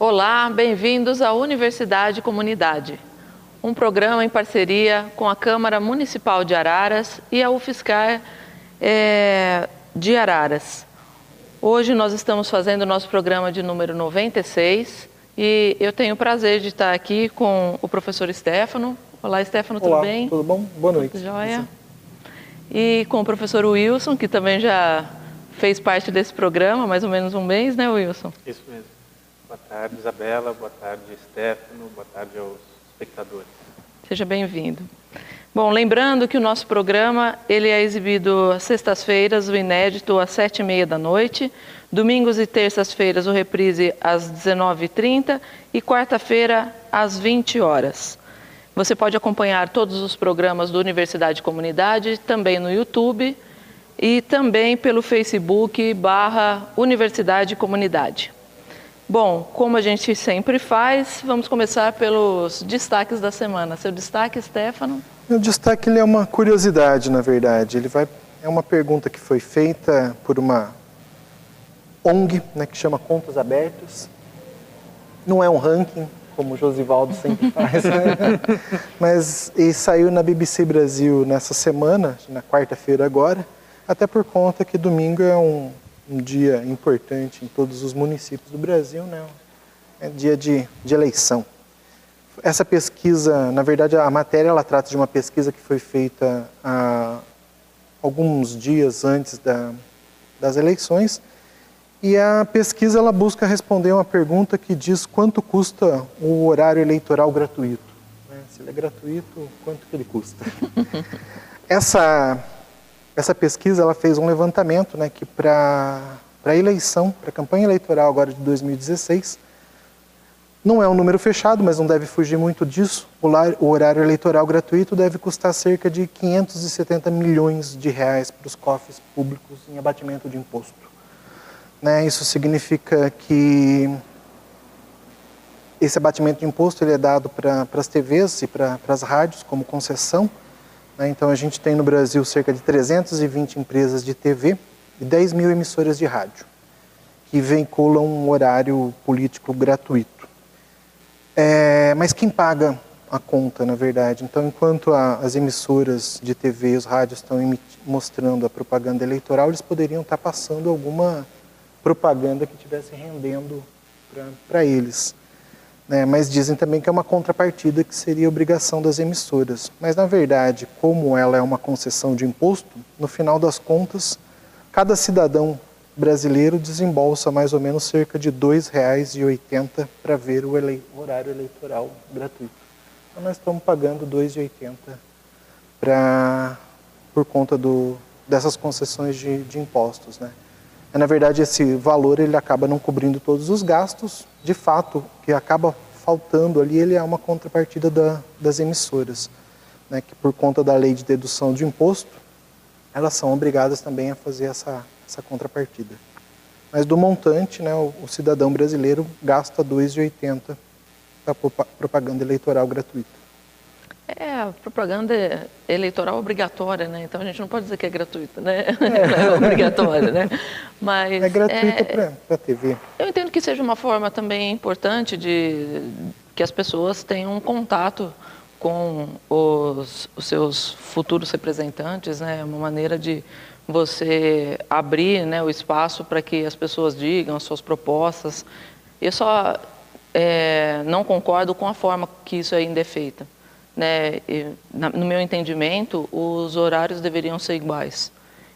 Olá, bem-vindos à Universidade Comunidade, um programa em parceria com a Câmara Municipal de Araras e a UFSCar de Araras. Hoje nós estamos fazendo o nosso programa de número 96 e eu tenho o prazer de estar aqui com o professor Stefano. Olá, Stefano, tudo bem? Tudo bom? Boa noite. Tudo jóia? E com o professor Wilson, que também já fez parte desse programa, mais ou menos um mês, né, Wilson? Isso mesmo. Boa tarde, Isabela. Boa tarde, Stefano. Boa tarde aos espectadores. Seja bem-vindo. Bom, lembrando que o nosso programa ele é exibido às sextas-feiras, o inédito, às 7h30 da noite, domingos e terças-feiras, o reprise às 19h30 e quarta-feira, às 20 horas. Você pode acompanhar todos os programas do Universidade Comunidade, também no YouTube e também pelo Facebook/Universidade Comunidade. Bom, como a gente sempre faz, vamos começar pelos destaques da semana. Seu destaque, Stefano? Meu destaque ele é uma curiosidade, na verdade. É uma pergunta que foi feita por uma ONG, né, que chama Contas Abertas. Não é um ranking, como o Josivaldo sempre faz, né? Mas e saiu na BBC Brasil nessa semana, na quarta-feira agora, até por conta que domingo é um dia importante em todos os municípios do Brasil, né? É dia de eleição. Essa pesquisa, na verdade, a matéria ela trata de uma pesquisa que foi feita há alguns dias antes das eleições, e a pesquisa ela busca responder uma pergunta que diz quanto custa o horário eleitoral gratuito. Né? Se ele é gratuito, quanto que ele custa? Essa pesquisa ela fez um levantamento, né, que para a eleição, para a campanha eleitoral agora de 2016, não é um número fechado, mas não deve fugir muito disso. O horário eleitoral gratuito deve custar cerca de 570 milhões de reais para os cofres públicos em abatimento de imposto. Né, isso significa que esse abatimento de imposto ele é dado para as TVs e para as rádios como concessão. Então, a gente tem no Brasil cerca de 320 empresas de TV e 10 mil emissoras de rádio, que veiculam um horário político gratuito. Mas quem paga a conta, na verdade? Então, enquanto as emissoras de TV e os rádios estão mostrando a propaganda eleitoral, eles poderiam estar passando alguma propaganda que estivesse rendendo para eles. Mas dizem também que é uma contrapartida que seria obrigação das emissoras. Mas, na verdade, como ela é uma concessão de imposto, no final das contas, cada cidadão brasileiro desembolsa mais ou menos cerca de R$ 2,80 para ver o horário eleitoral gratuito. Então, nós estamos pagando R$ 2,80 por conta dessas concessões de impostos. Na verdade, esse valor ele acaba não cobrindo todos os gastos. De fato, o que acaba faltando ali ele é uma contrapartida das emissoras, né, que por conta da lei de dedução de imposto, elas são obrigadas também a fazer essa contrapartida. Mas do montante, né, o cidadão brasileiro gasta R$ 2,80 para propaganda eleitoral gratuita. A propaganda eleitoral obrigatória, né? Então a gente não pode dizer que é gratuita, né? É obrigatória, né? Mas é gratuita para a TV. Eu entendo que seja uma forma também importante de que as pessoas tenham um contato com os seus futuros representantes, né? Uma maneira de você abrir, né, o espaço para que as pessoas digam as suas propostas. Eu só não concordo com a forma que isso ainda é feito. Né, no meu entendimento, os horários deveriam ser iguais,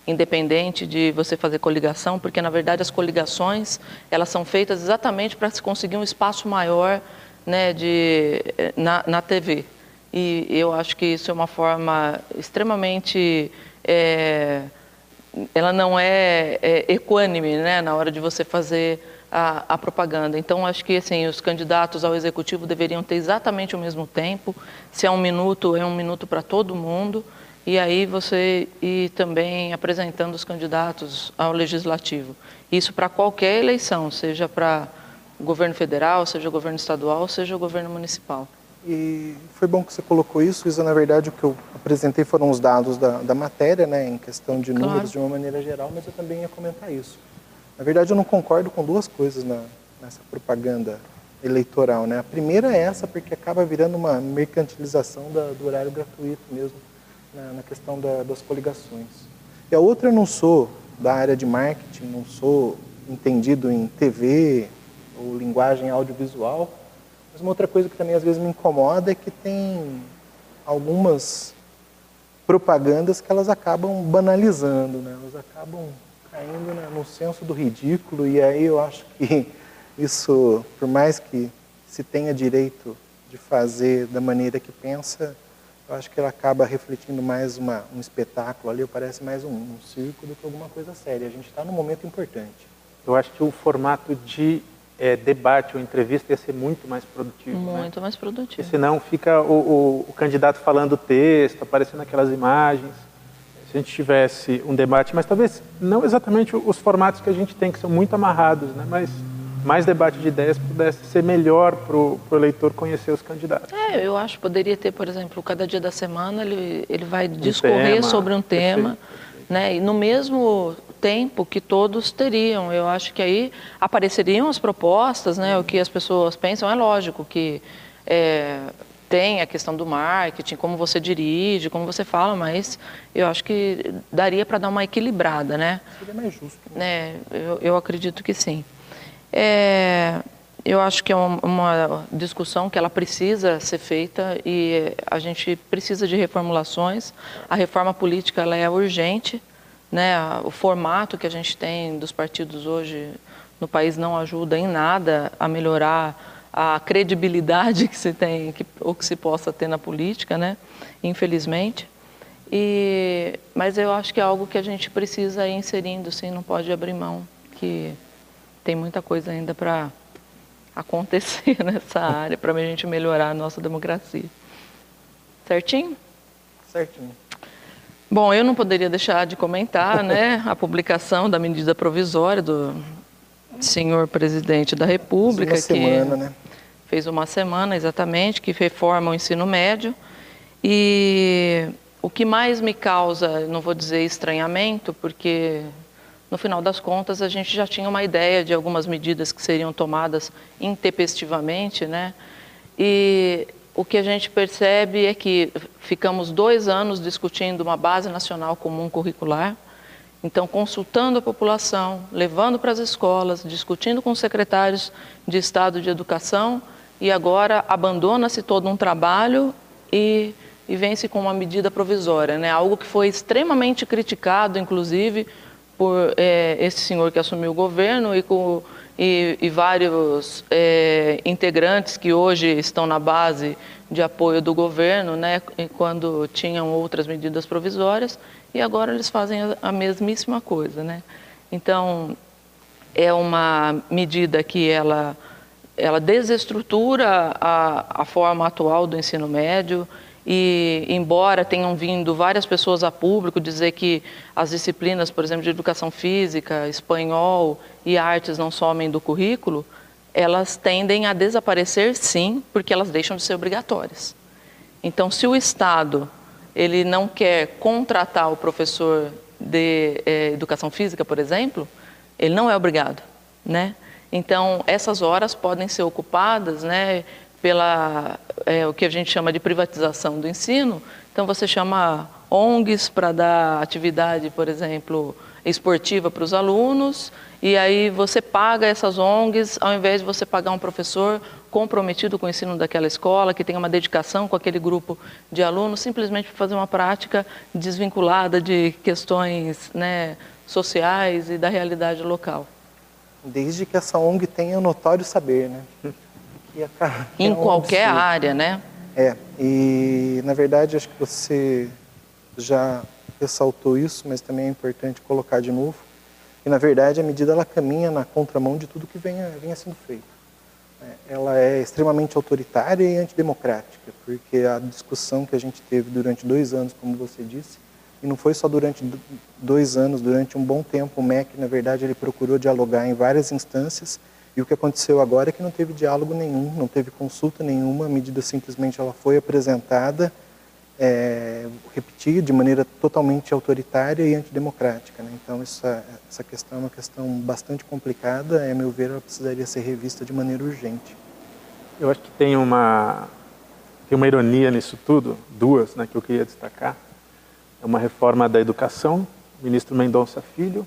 independente de você fazer coligação, porque na verdade as coligações elas são feitas exatamente para se conseguir um espaço maior, né, na TV. E eu acho que isso é uma forma extremamente, ela não é equânime, né, na hora de você fazer a propaganda. Então, acho que assim, os candidatos ao executivo deveriam ter exatamente o mesmo tempo. Se é um minuto para todo mundo. E aí você ir também apresentando os candidatos ao legislativo. Isso para qualquer eleição, seja para o governo federal, seja o governo estadual, seja o governo municipal. E foi bom que você colocou isso, Isa. Na verdade, o que eu apresentei foram os dados da matéria, né, em questão de números, claro, de uma maneira geral, mas eu também ia comentar isso. Na verdade, eu não concordo com duas coisas nessa propaganda eleitoral, né? A primeira é essa, porque acaba virando uma mercantilização do horário gratuito mesmo, na questão das coligações. E a outra, eu não sou da área de marketing, não sou entendido em TV ou linguagem audiovisual, mas uma outra coisa que também às vezes me incomoda é que tem algumas propagandas que elas acabam banalizando, né? Elas acabam caindo, né, no senso do ridículo, e aí eu acho que isso, por mais que se tenha direito de fazer da maneira que pensa, eu acho que ela acaba refletindo mais um espetáculo ali, parece mais um circo do que alguma coisa séria. A gente está num momento importante. Eu acho que o formato de debate ou entrevista ia ser muito mais produtivo. Muito mais produtivo. Porque senão fica o candidato falando o texto, aparecendo aquelas imagens. Se a gente tivesse um debate, mas talvez não exatamente os formatos que a gente tem, que são muito amarrados, né? Mas mais debate de ideias pudesse ser melhor para o eleitor conhecer os candidatos. Eu acho que poderia ter, por exemplo, cada dia da semana ele vai discorrer sobre um tema, né? E no mesmo tempo que todos teriam. Eu acho que aí apareceriam as propostas, né? O que as pessoas pensam. É lógico que tem a questão do marketing, como você dirige, como você fala, mas eu acho que daria para dar uma equilibrada, né? Seria mais justo. Né? Eu acredito que sim. Eu acho que é uma discussão que ela precisa ser feita e a gente precisa de reformulações. A reforma política ela é urgente, né? O formato que a gente tem dos partidos hoje no país não ajuda em nada a melhorar a credibilidade que se tem ou que se possa ter na política, né? Infelizmente. Mas eu acho que é algo que a gente precisa ir inserindo, sim, não pode abrir mão, que tem muita coisa ainda para acontecer nessa área, para a gente melhorar a nossa democracia. Certinho? Certinho. Bom, eu não poderia deixar de comentar, né, a publicação da medida provisória do senhor presidente da República, fez uma semana exatamente, que reforma o ensino médio. E o que mais me causa, não vou dizer estranhamento, porque no final das contas a gente já tinha uma ideia de algumas medidas que seriam tomadas intempestivamente, né? E o que a gente percebe é que ficamos 2 anos discutindo uma base nacional comum curricular. Então, consultando a população, levando para as escolas, discutindo com os secretários de Estado de Educação, e agora abandona-se todo um trabalho e vem-se com uma medida provisória, né? Algo que foi extremamente criticado, inclusive, por esse senhor que assumiu o governo e vários integrantes que hoje estão na base de apoio do governo, né? Quando tinham outras medidas provisórias. E agora eles fazem a mesmíssima coisa, né? Então, é uma medida que ela desestrutura a forma atual do ensino médio e, embora tenham vindo várias pessoas a público dizer que as disciplinas, por exemplo, de educação física, espanhol e artes não somem do currículo, elas tendem a desaparecer, sim, porque elas deixam de ser obrigatórias. Então, se o Estado ele não quer contratar o professor de educação física, por exemplo, ele não é obrigado, né? Então, essas horas podem ser ocupadas, né, pela o que a gente chama de privatização do ensino. Então, você chama ONGs para dar atividade, por exemplo, esportiva para os alunos, e aí você paga essas ONGs, ao invés de você pagar um professor comprometido com o ensino daquela escola, que tem uma dedicação com aquele grupo de alunos, simplesmente para fazer uma prática desvinculada de questões, né, sociais e da realidade local. Desde que essa ONG tenha o notório saber, né? Em qualquer área, né? E na verdade acho que você já ressaltou isso, mas também é importante colocar de novo. E na verdade a medida ela caminha na contramão de tudo que vinha sendo feito. Ela é extremamente autoritária e antidemocrática, porque a discussão que a gente teve durante 2 anos, como você disse, e não foi só durante 2 anos, durante um bom tempo o MEC, na verdade, ele procurou dialogar em várias instâncias, e o que aconteceu agora é que não teve diálogo nenhum, não teve consulta nenhuma, a medida simplesmente ela foi apresentada, repetir de maneira totalmente autoritária e antidemocrática, né? Então essa questão é uma questão bastante complicada, a meu ver ela precisaria ser revista de maneira urgente. Eu acho que tem uma ironia nisso tudo, duas, né, que eu queria destacar. É uma reforma da educação, o ministro Mendonça Filho.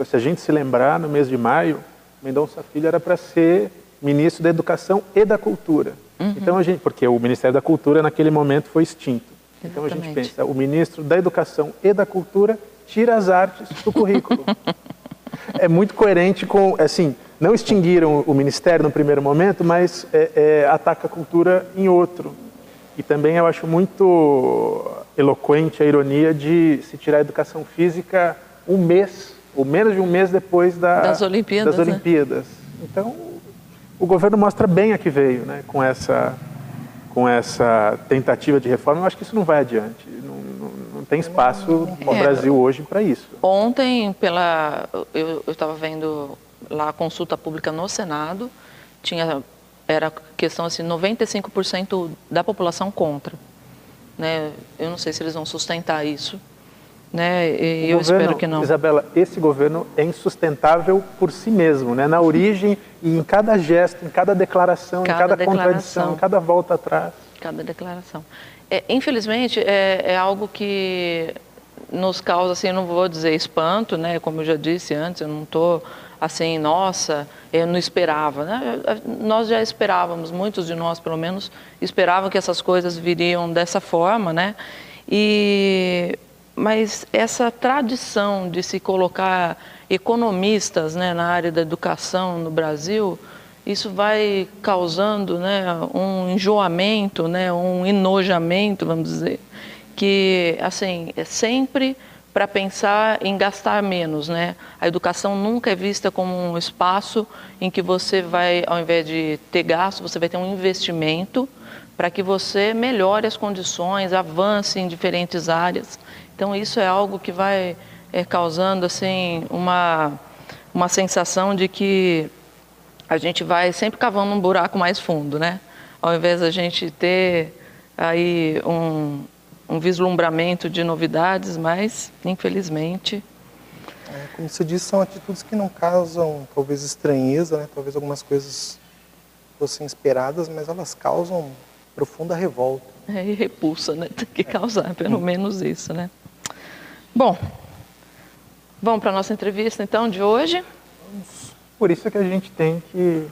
Se a gente se lembrar, no mês de maio, Mendonça Filho era para ser ministro da Educação e da Cultura. Então porque o Ministério da Cultura naquele momento foi extinto. Então a gente pensa, o ministro da Educação e da Cultura tira as artes do currículo. É muito coerente com, assim, não extinguiram o Ministério no primeiro momento, mas ataca a cultura em outro. E também eu acho muito eloquente a ironia de se tirar a educação física um mês, ou menos de um mês depois das Olimpíadas. Né? Então, o governo mostra bem a que veio, né, com essa tentativa de reforma. Eu acho que isso não vai adiante. Não tem espaço no Brasil hoje para isso. Ontem, eu estava vendo lá a consulta pública no Senado, era questão assim, 95% da população contra. Né? Eu não sei se eles vão sustentar isso. Né? E eu espero que não. Isabela, esse governo é insustentável por si mesmo, né? Na origem e em cada gesto, em cada declaração, em cada contradição, em cada volta atrás. Cada declaração. Infelizmente, é algo que nos causa, assim, eu não vou dizer espanto, né? Como eu já disse antes, eu não estou assim, nossa, eu não esperava. Né? Nós já esperávamos, muitos de nós, pelo menos, esperavam que essas coisas viriam dessa forma, né? Mas essa tradição de se colocar economistas, né, na área da educação no Brasil, isso vai causando, né, um enjoamento, né, um enojamento, vamos dizer, que assim, é sempre para pensar em gastar menos, né? A educação nunca é vista como um espaço em que você vai, ao invés de ter gasto, você vai ter um investimento para que você melhore as condições, avance em diferentes áreas. Então, isso é algo que vai causando assim, uma sensação de que a gente vai sempre cavando um buraco mais fundo, né? Ao invés da gente ter aí um vislumbramento de novidades, mas, infelizmente... Como você disse, são atitudes que não causam, talvez, estranheza, né? Talvez algumas coisas fossem esperadas, mas elas causam profunda revolta. E repulsa, né? Tem que causar, pelo menos isso, né? Bom, vamos para a nossa entrevista, então, de hoje? Por isso que a gente tem que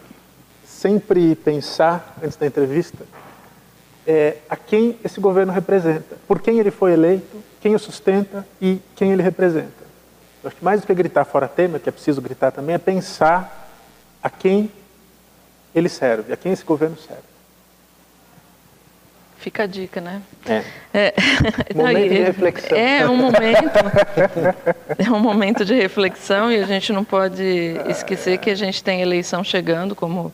sempre pensar, antes da entrevista, a quem esse governo representa, por quem ele foi eleito, quem o sustenta e quem ele representa. Eu acho que mais do que gritar fora tema, que é preciso gritar também, é pensar a quem ele serve, a quem esse governo serve. Fica a dica, né? Momento de reflexão. É um momento de reflexão e a gente não pode esquecer que a gente tem eleição chegando, como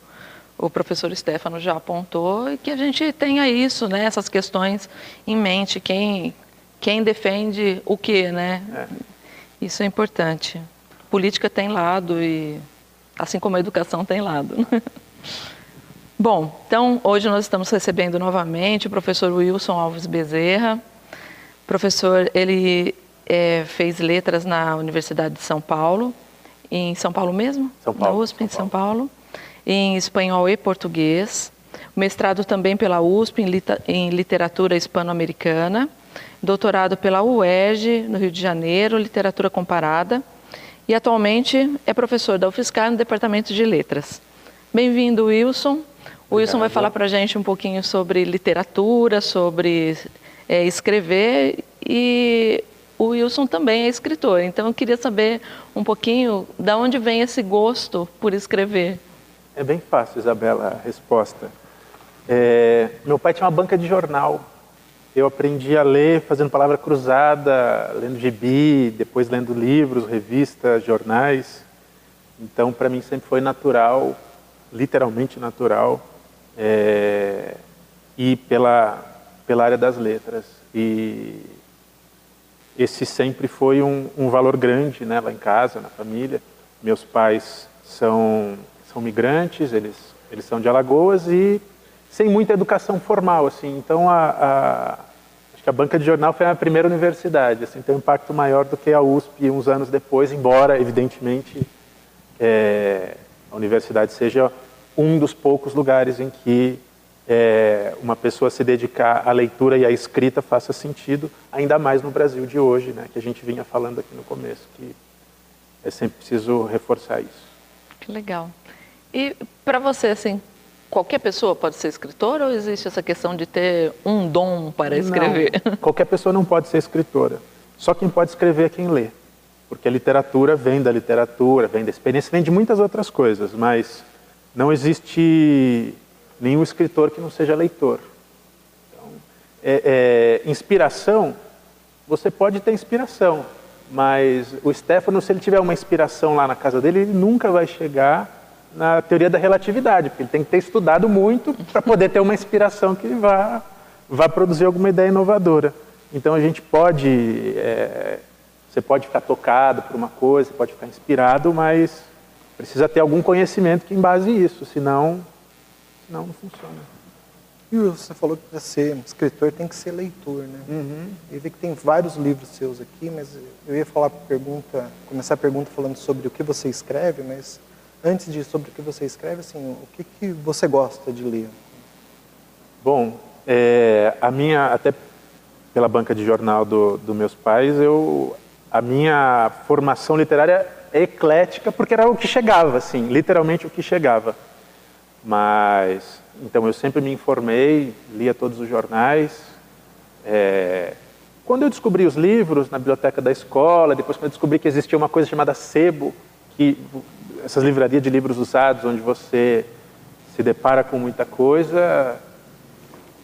o professor Stefano já apontou, e que a gente tenha isso, né? Essas questões em mente, quem defende o quê, né? Isso é importante. Política tem lado, e assim como a educação tem lado. Bom, então hoje nós estamos recebendo novamente o professor Wilson Alves Bezerra. O professor, ele fez letras na Universidade de São Paulo, em São Paulo mesmo? São Paulo. Na USP, em São Paulo, em espanhol e português. Mestrado também pela USP em literatura hispano-americana. Doutorado pela UERJ, no Rio de Janeiro, literatura comparada. E atualmente é professor da UFSCar no Departamento de Letras. Bem-vindo, Wilson. O Wilson vai falar para a gente um pouquinho sobre literatura, sobre escrever, e o Wilson também é escritor. Então, eu queria saber um pouquinho de onde vem esse gosto por escrever. É bem fácil, Isabela, a resposta. Meu pai tinha uma banca de jornal. Eu aprendi a ler fazendo palavra cruzada, lendo gibi, depois lendo livros, revistas, jornais. Então, para mim, sempre foi natural, literalmente natural, ir pela área das letras. E esse sempre foi um valor grande, né, lá em casa, na família. Meus pais são migrantes, eles são de Alagoas e sem muita educação formal, assim. Então, acho que a banca de jornal foi a primeira universidade, assim, tem um impacto maior do que a USP uns anos depois, embora, evidentemente, a universidade seja um dos poucos lugares em que uma pessoa se dedicar à leitura e à escrita faça sentido, ainda mais no Brasil de hoje, né, que a gente vinha falando aqui no começo, que é sempre preciso reforçar isso. Que legal. E para você, assim, qualquer pessoa pode ser escritora ou existe essa questão de ter um dom para escrever? Não, qualquer pessoa não pode ser escritora. Só quem pode escrever é quem lê. Porque a literatura, vem da experiência, vem de muitas outras coisas, mas não existe nenhum escritor que não seja leitor. Então, inspiração, você pode ter inspiração, mas o Stefano, se ele tiver uma inspiração lá na casa dele, ele nunca vai chegar na teoria da relatividade, porque ele tem que ter estudado muito para poder ter uma inspiração que vá produzir alguma ideia inovadora. Então a gente pode, você pode ficar tocado por uma coisa, pode ficar inspirado, mas precisa ter algum conhecimento que embase isso, senão não funciona. E você falou que para ser escritor tem que ser leitor, né? Uhum. Eu vi que tem vários livros seus aqui, mas eu ia começar a pergunta falando sobre o que você escreve, mas antes de sobre o que você escreve, assim, o que você gosta de ler? Bom, até pela banca de jornal dos meus pais, a minha formação literária é eclética, porque era o que chegava, assim, literalmente o que chegava. Mas, então eu sempre me informei, lia todos os jornais. Quando eu descobri os livros na biblioteca da escola, depois quando eu descobri que existia uma coisa chamada sebo, essas livrarias de livros usados, onde você se depara com muita coisa,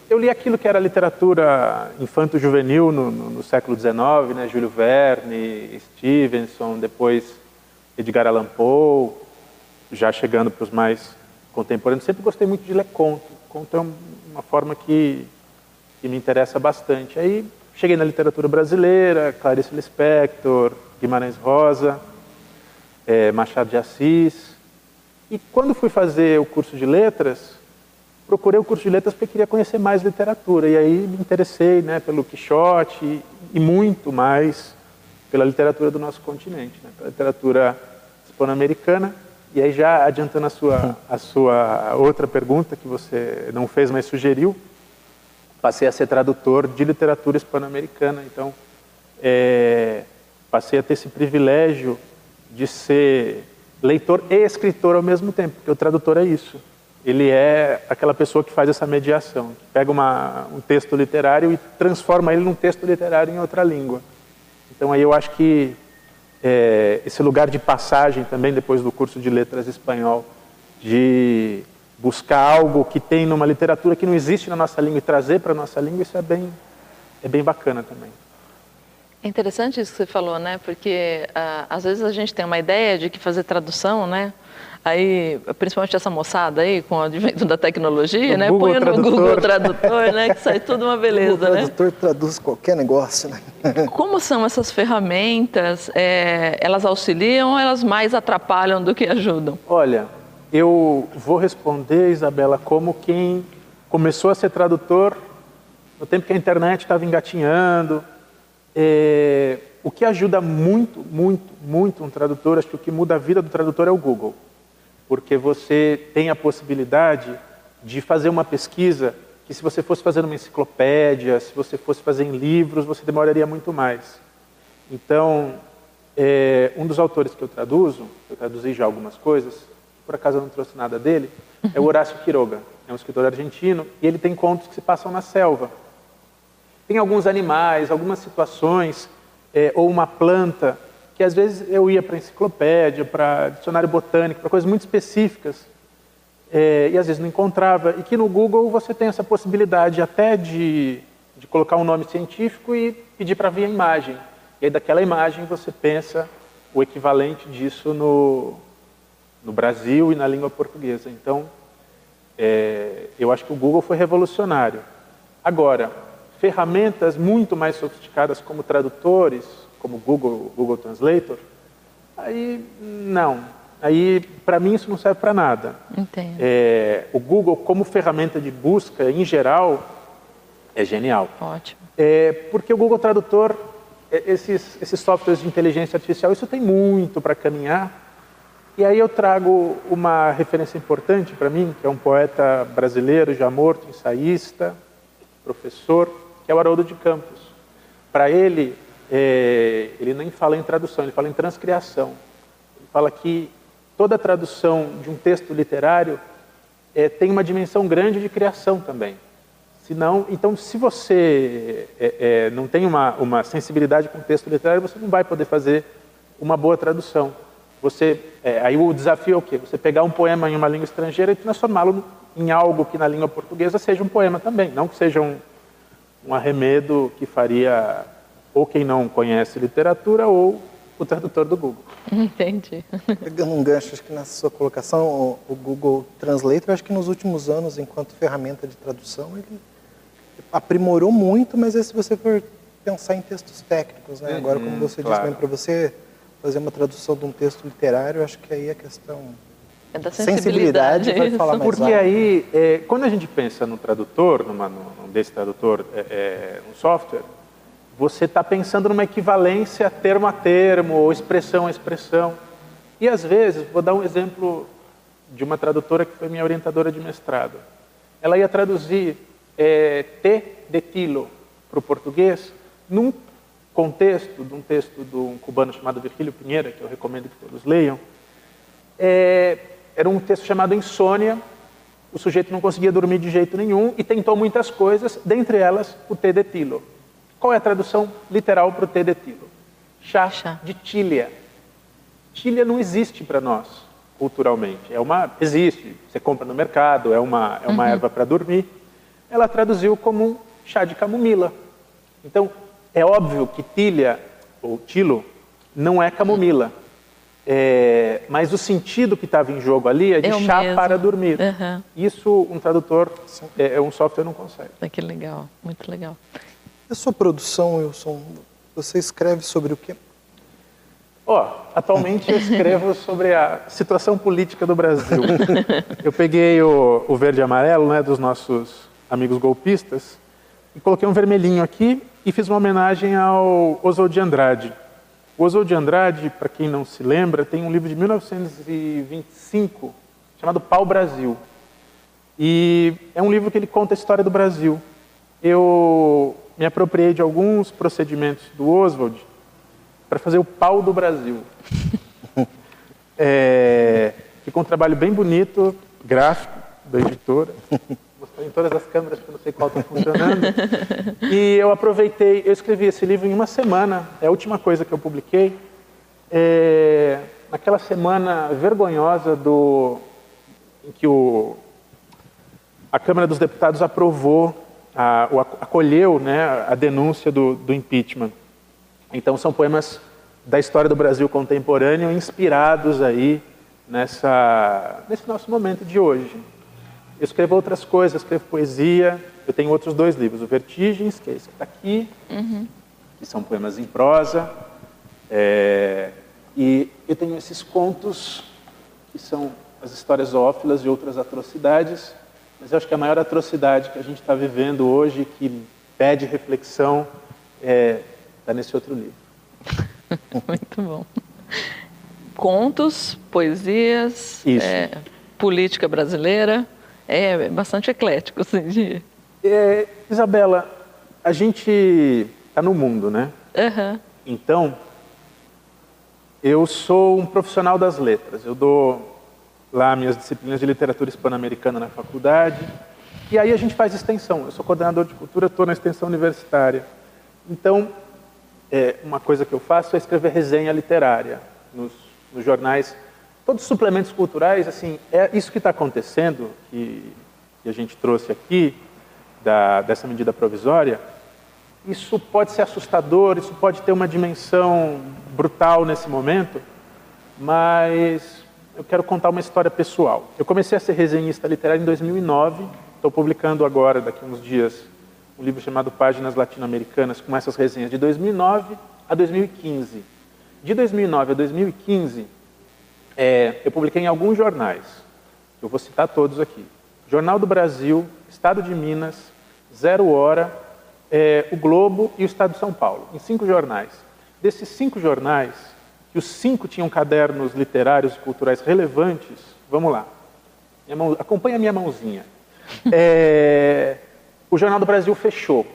eu li aquilo que era literatura infanto-juvenil no século XIX, né? Júlio Verne, Stevenson, depois Edgar Allan Poe, já chegando para os mais contemporâneos. Sempre gostei muito de ler conto. Conto é uma forma que me interessa bastante. Aí cheguei na literatura brasileira, Clarice Lispector, Guimarães Rosa, Machado de Assis. E quando fui fazer o curso de letras, procurei o curso de letras porque queria conhecer mais literatura. E aí me interessei, né, pelo Quixote e muito mais pela literatura do nosso continente, né, pela literatura hispano-americana. E aí já adiantando a sua outra pergunta, que você não fez, mas sugeriu, passei a ser tradutor de literatura hispano-americana. Então, passei a ter esse privilégio de ser leitor e escritor ao mesmo tempo, porque o tradutor é isso. Ele é aquela pessoa que faz essa mediação, que pega um texto literário e transforma ele num texto literário em outra língua. Então aí eu acho que esse lugar de passagem também, depois do curso de letras espanhol, de buscar algo que tem numa literatura que não existe na nossa língua e trazer para a nossa língua, isso é bem bacana também. É interessante isso que você falou, né? Porque às vezes a gente tem uma ideia de que fazer tradução, né? Aí, principalmente essa moçada aí, com o advento da tecnologia, né? Põe no Google Tradutor, né? Que sai tudo uma beleza, né? O Tradutor traduz qualquer negócio, né? Como são essas ferramentas? Elas auxiliam ou elas mais atrapalham do que ajudam? Olha, eu vou responder, Isabela, como quem começou a ser tradutor no tempo que a internet estava engatinhando. O que ajuda muito, muito, muito um tradutor, acho que o que muda a vida do tradutor é o Google. Porque você tem a possibilidade de fazer uma pesquisa que, se você fosse fazer uma enciclopédia, se você fosse fazer em livros, você demoraria muito mais. Então, um dos autores que eu traduzi já algumas coisas, por acaso eu não trouxe nada dele, é o Horácio Quiroga. É um escritor argentino e ele tem contos que se passam na selva. Tem alguns animais, algumas situações, ou uma planta, que às vezes eu ia para enciclopédia, para dicionário botânico, para coisas muito específicas, e às vezes não encontrava. E que no Google você tem essa possibilidade até de colocar um nome científico e pedir para ver a imagem. E aí daquela imagem você pensa o equivalente disso no Brasil e na língua portuguesa. Então, eu acho que o Google foi revolucionário. Agora, ferramentas muito mais sofisticadas como tradutores, como Google Translator, aí não. Aí, para mim, isso não serve para nada. Entendo. O Google, como ferramenta de busca, em geral, é genial. Ótimo. Porque o Google Tradutor, esses softwares de inteligência artificial, isso tem muito para caminhar. E aí eu trago uma referência importante para mim, que é um poeta brasileiro já morto, ensaísta, professor, que é o Haroldo de Campos. Para ele, ele nem fala em tradução, ele fala em transcriação. Ele fala que toda tradução de um texto literário tem uma dimensão grande de criação também. Senão, então, se você não tem uma sensibilidade com o texto literário, você não vai poder fazer uma boa tradução. Aí o desafio é o quê? Você pegar um poema em uma língua estrangeira e transformá-lo em algo que na língua portuguesa seja um poema também, não que seja um arremedo que faria ou quem não conhece literatura ou o tradutor do Google. Entendi. Pegando um gancho, acho que na sua colocação, o Google Translate, eu acho que nos últimos anos, enquanto ferramenta de tradução, ele aprimorou muito, mas se você for pensar em textos técnicos, né? Agora, como você disse, mesmo para você fazer uma tradução de um texto literário, acho que aí a questão da sensibilidade vai falar mais Porque alto. aí, quando a gente pensa no tradutor, num desse tradutor, um software, você está pensando numa equivalência termo a termo, ou expressão a expressão. E às vezes, vou dar um exemplo de uma tradutora que foi minha orientadora de mestrado. Ela ia traduzir te de tilo para o português num contexto de um texto de um cubano chamado Virgílio Pinheira, que eu recomendo que todos leiam. Era um texto chamado Insônia. O sujeito não conseguia dormir de jeito nenhum e tentou muitas coisas, dentre elas o te de tilo. Qual é a tradução literal para o te de tilo? Chá de tília. Tília não existe para nós, culturalmente. Existe, você compra no mercado, é uma erva para dormir. Ela traduziu como um chá de camomila. Então, é óbvio que tília, ou tilo, não é camomila. Mas o sentido que estava em jogo ali é de chá mesmo. Para dormir. Isso um tradutor, um software não consegue. Que legal, muito legal. E a sua produção, Wilson, você escreve sobre o quê? Atualmente eu escrevo sobre a situação política do Brasil. Eu peguei o verde e amarelo, né, dos nossos amigos golpistas, e coloquei um vermelhinho aqui e fiz uma homenagem ao Oswald de Andrade. O Oswald de Andrade, para quem não se lembra, tem um livro de 1925 chamado Pau-Brasil. E é um livro que ele conta a história do Brasil. Eu me apropriei de alguns procedimentos do Oswald para fazer o pau do Brasil. Ficou um trabalho bem bonito, gráfico, da editora. Mostrei em todas as câmeras, porque eu não sei qual está funcionando. E eu aproveitei, eu escrevi esse livro em uma semana, é a última coisa que eu publiquei. Naquela semana vergonhosa em que a Câmara dos Deputados acolheu, né, a denúncia do impeachment. Então são poemas da história do Brasil contemporâneo inspirados aí nesse nosso momento de hoje. Eu escrevo outras coisas, escrevo poesia, eu tenho outros 2 livros, o Vertigens, que é esse que está aqui, que são poemas em prosa, e eu tenho esses contos, que são as histórias zoófilas e outras atrocidades, mas eu acho que a maior atrocidade que a gente está vivendo hoje, que pede reflexão, está nesse outro livro. Muito bom. Contos, poesias, política brasileira, bastante eclético, assim. Isabela, a gente está no mundo, né? Então, eu sou um profissional das letras. Eu dou lá minhas disciplinas de literatura hispano-americana na faculdade. E aí a gente faz extensão. Eu sou coordenador de cultura, estou na extensão universitária. Então, uma coisa que eu faço é escrever resenha literária nos jornais. Todos os suplementos culturais, assim, isso que está acontecendo, que a gente trouxe aqui, dessa medida provisória, isso pode ser assustador, isso pode ter uma dimensão brutal nesse momento, mas eu quero contar uma história pessoal. Eu comecei a ser resenhista literário em 2009, estou publicando agora, daqui a uns dias, um livro chamado Páginas Latino-Americanas, com essas resenhas de 2009 a 2015. De 2009 a 2015, eu publiquei em alguns jornais, eu vou citar todos aqui. Jornal do Brasil, Estado de Minas, Zero Hora, o Globo e o Estado de São Paulo, em 5 jornais. Desses 5 jornais, que os 5 tinham cadernos literários e culturais relevantes, vamos lá, acompanha a minha mãozinha. O Jornal do Brasil fechou.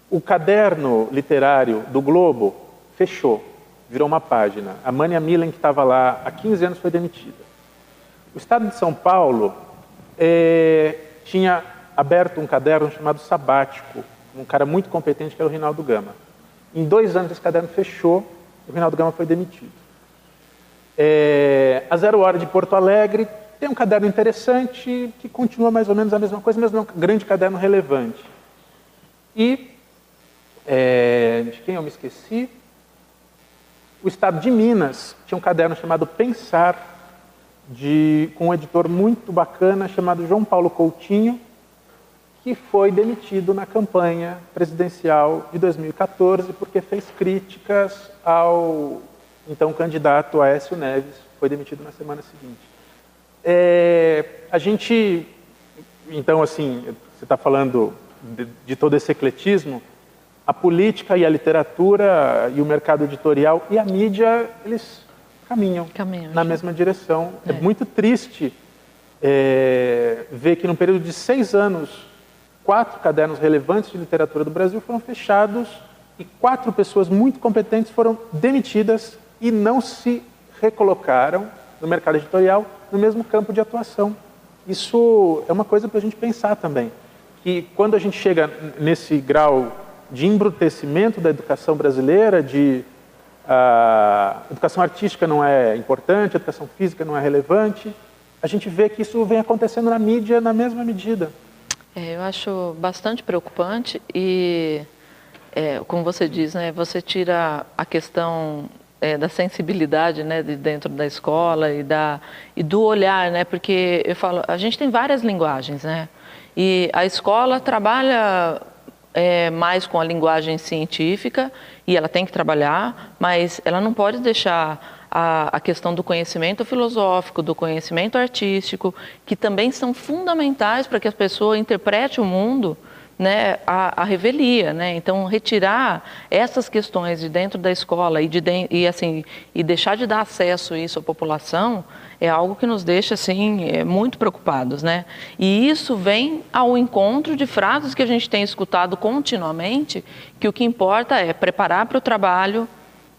O caderno literário do Globo fechou, virou uma página. A Mânia Milen, que estava lá há 15 anos, foi demitida. O Estado de São Paulo tinha aberto um caderno chamado Sabático, um cara muito competente que era o Rinaldo Gama. Em 2 anos esse caderno fechou, o Rinaldo Gama foi demitido. A Zero Hora de Porto Alegre tem um caderno interessante que continua mais ou menos a mesma coisa, mas não é um grande caderno relevante. E, de quem eu me esqueci? O Estado de Minas tinha um caderno chamado Pensar, com um editor muito bacana chamado João Paulo Coutinho, que foi demitido na campanha presidencial de 2014 porque fez críticas ao então candidato Aécio Neves, foi demitido na semana seguinte. A gente, então assim, você está falando de todo esse ecletismo, a política e a literatura e o mercado editorial e a mídia, eles caminham na mesma direção. É muito triste ver que num período de 6 anos, 4 cadernos relevantes de literatura do Brasil foram fechados e 4 pessoas muito competentes foram demitidas e não se recolocaram no mercado editorial no mesmo campo de atuação. Isso é uma coisa para a gente pensar também, que quando a gente chega nesse grau de embrutecimento da educação brasileira, a educação artística não é importante, a educação física não é relevante, a gente vê que isso vem acontecendo na mídia na mesma medida. Eu acho bastante preocupante e, como você diz, né, você tira a questão da sensibilidade, né, de dentro da escola e do olhar, né, porque eu falo, a gente tem várias linguagens, né, e a escola trabalha mais com a linguagem científica e ela tem que trabalhar, mas ela não pode deixar a questão do conhecimento filosófico, do conhecimento artístico, que também são fundamentais para que a pessoa interprete o mundo, né, a revelia, né? Então, retirar essas questões de dentro da escola e deixar de dar acesso a isso à população é algo que nos deixa assim muito preocupados, né? E isso vem ao encontro de frases que a gente tem escutado continuamente, que o que importa é preparar para o trabalho,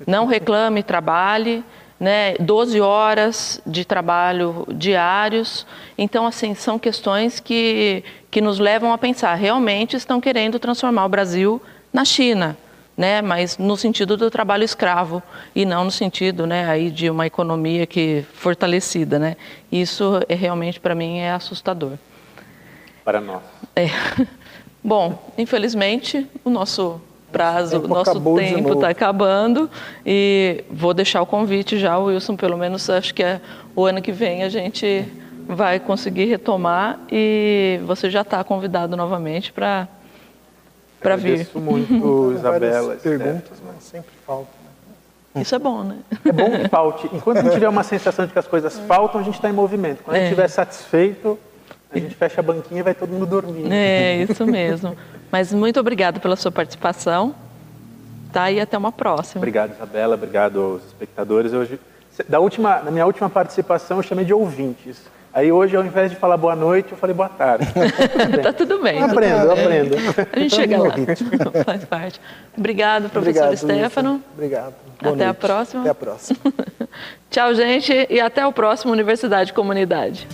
não reclame, trabalhe, né? 12 horas de trabalho diários. Então, assim, são questões que nos levam a pensar, realmente estão querendo transformar o Brasil na China, né? Mas no sentido do trabalho escravo e não no sentido, né, aí de uma economia fortalecida, né? Isso realmente, para mim, é assustador. Para nós. Bom, infelizmente, o nosso prazo, o nosso tempo está acabando e vou deixar o convite já, Wilson, pelo menos acho que o ano que vem a gente vai conseguir retomar e você já está convidado novamente para vir. Agradeço muito, Isabela. Perguntas, mas sempre falta. Isso é bom, né? É bom que falte. Enquanto a gente tiver uma sensação de que as coisas faltam, a gente está em movimento. Quando a gente estiver satisfeito, a gente fecha a banquinha e vai todo mundo dormir. É, isso mesmo. Mas muito obrigada pela sua participação. Tá? E até uma próxima. Obrigado, Isabela. Obrigado aos espectadores. Na minha última participação, eu chamei de ouvintes. Aí hoje, ao invés de falar boa noite, eu falei boa tarde. Tá tudo bem. Eu aprendo. A gente chega lá. Faz parte. Obrigado, professor Stefano. Obrigado. Até a próxima. Até a próxima. Tchau, gente. E até o próximo Universidade Comunidade.